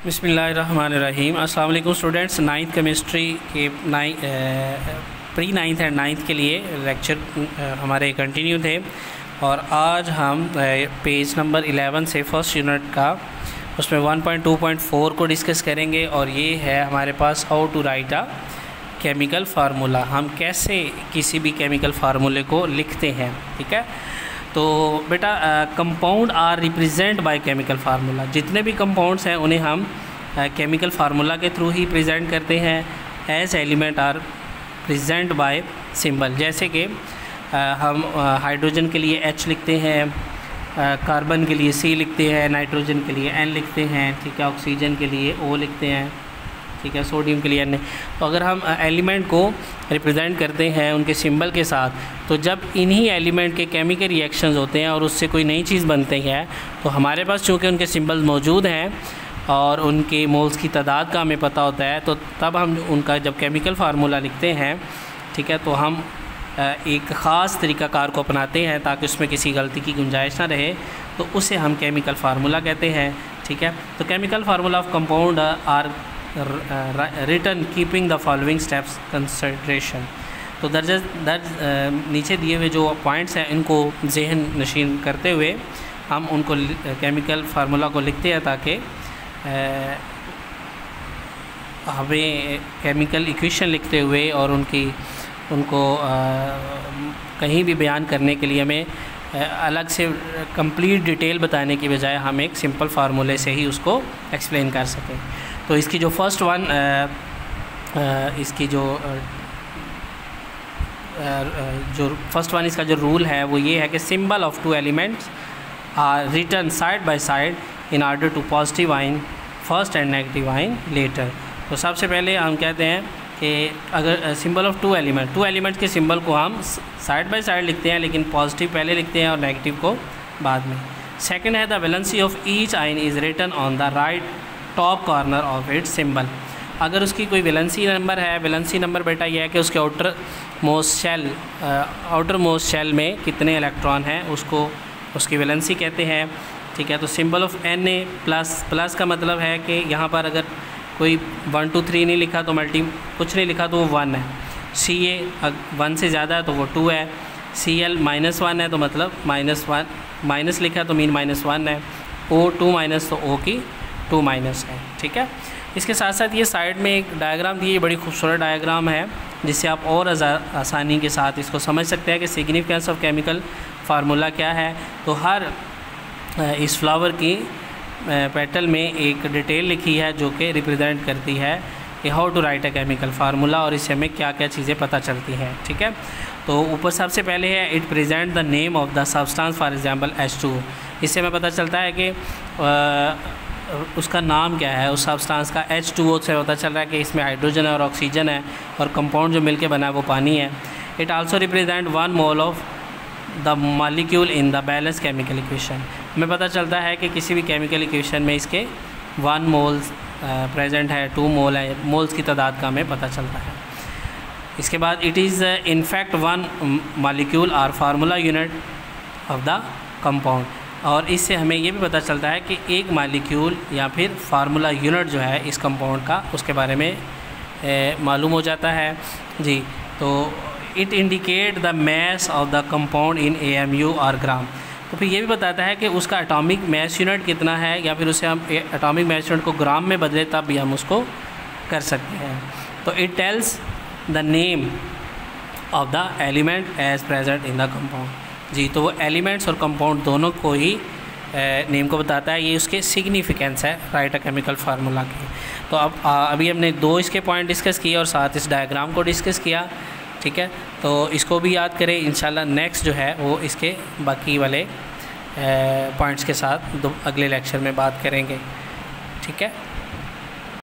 बिस्मिल्लाहिर्रहमानिर्रहीम। अस्सलाम वालेकुम स्टूडेंट्स। नाइन्थ केमिस्ट्री के प्री नाइन्थ एंड नाइन्थ के लिए लेक्चर हमारे कंटिन्यू थे और आज हम पेज नंबर 11 से फर्स्ट यूनिट का उसमें 1.2.4 को डिस्कस करेंगे और ये है हमारे पास how to write a chemical formula. हम कैसे किसी भी केमिकल फार्मूले को लिखते हैं, ठीक है। तो बेटा compound are represent by chemical formula. जितने भी कंपाउंड्स हैं उन्हें हम केमिकल फार्मूला के थ्रू ही प्रेजेंट करते हैं। As element are present by symbol. जैसे कि हम हाइड्रोजन के लिए H लिखते हैं, कार्बन के लिए C लिखते हैं, नाइट्रोजन के लिए N लिखते हैं, ठीक है, ऑक्सीजन के लिए O लिखते हैं, ठीक है, सोडियम के लिए N। तो अगर हम एलिमेंट को रिप्रेजेंट करते हैं उनके सिंबल के साथ, तो जब इन्हीं एलिमेंट के केमिकल रिएक्शंस होते हैं और उससे कोई नई चीज़ बनती है तो हमारे पास चूँकि उनके सिंबल्स मौजूद हैं और उनके मोल्स की तादाद का हमें पता होता है, तो तब हम उनका जब केमिकल फार्मूला लिखते हैं, ठीक है, तो हम एक ख़ास तरीक़ाकार को अपनाते हैं ताकि उसमें किसी गलती की गुंजाइश ना रहे, तो उसे हम केमिकल फार्मूला कहते हैं, ठीक है। तो chemical formula of compound are written keeping the following steps consideration. तो नीचे दिए हुए जो पॉइंट्स हैं इनको जहन नशीन करते हुए हम उनको केमिकल फार्मूला को लिखते हैं ताकि हमें केमिकल इक्वेशन लिखते हुए और उनको कहीं भी बयान करने के लिए हमें अलग से कंप्लीट डिटेल बताने की बजाय हम एक सिंपल फार्मूले से ही उसको एक्सप्लेन कर सकें। तो इसकी जो फर्स्ट वन इसका जो रूल है वो ये है कि symbol of two elements are written side by side in order to positive ion first and negative ion later. तो सबसे पहले हम कहते हैं कि अगर सिंबल ऑफ टू एलिमेंट्स के सिंबल को हम साइड बाय साइड लिखते हैं, लेकिन पॉजिटिव पहले लिखते हैं और नेगेटिव को बाद में। सेकंड है the valency of each ion is written on the right top corner of its symbol. अगर उसकी कोई वैलेंसी नंबर है, वैलेंसी नंबर बेटा यह है कि उसके आउटर मोस्ट शेल में कितने इलेक्ट्रॉन हैं, उसको उसकी वैलेंसी कहते हैं, ठीक है। तो सिंबल ऑफ Na प्लस का मतलब है कि यहाँ पर अगर कोई 1 2 3 नहीं लिखा तो कुछ नहीं लिखा तो वो 1 है। Ca 1 से ज़्यादा है तो वो 2 है। Cl -1 है तो मतलब -1, माइनस लिखा तो मीन -1 है। O2 माइनस तो O की 2 माइनस है, ठीक है। इसके साथ साथ ये साइड में एक डायग्राम दी है, बड़ी खूबसूरत डायग्राम है जिससे आप और आसानी के साथ इसको समझ सकते हैं कि सिग्निफिकेंस ऑफ केमिकल फार्मूला क्या है। तो हर इस फ्लावर की पेटल में एक डिटेल लिखी है जो कि रिप्रेजेंट करती है कि how to write a chemical formula और इससे हमें क्या क्या चीज़ें पता चलती हैं, ठीक है। तो ऊपर सबसे पहले है it present the name of the substance, for example H2। इससे हमें पता चलता है कि उसका नाम क्या है, उस सब्सटेंस का। H2O से पता चल रहा है कि इसमें हाइड्रोजन है और ऑक्सीजन है और कंपाउंड जो मिलके बना है वो पानी है। It also represent 1 mole of the molecule in the balance chemical equation. हमें पता चलता है कि किसी भी केमिकल इक्वेशन में इसके 1 मोल्स प्रेजेंट है, 2 मोल है, मोल्स की तादाद का हमें पता चलता है। इसके बाद it is in fact 1 molecule or formula unit of the compound. और इससे हमें ये भी पता चलता है कि एक मॉलिक्यूल या फिर फार्मूला यूनिट जो है इस कंपाउंड का, उसके बारे में मालूम हो जाता है जी। तो it indicate the mass of the compound in AMU और ग्राम। तो फिर ये भी बताता है कि उसका एटॉमिक मैस यूनिट कितना है, या फिर उसे हम एटॉमिक मैस यूनिट को ग्राम में बदले तब भी हम उसको कर सकते हैं। तो it tells the name of the element as present in the compound जी। तो वो एलिमेंट्स और कंपाउंड दोनों को ही नेम को बताता है। ये उसके सिग्निफिकेंस है राइट अ केमिकल फार्मूला की। तो अब अभी हमने 2 इसके पॉइंट डिस्कस किए और साथ इस डायग्राम को डिस्कस किया, ठीक है। तो इसको भी याद करें, इंशाल्लाह नेक्स्ट जो है वो इसके बाकी वाले पॉइंट्स के साथ अगले लेक्चर में बात करेंगे, ठीक है।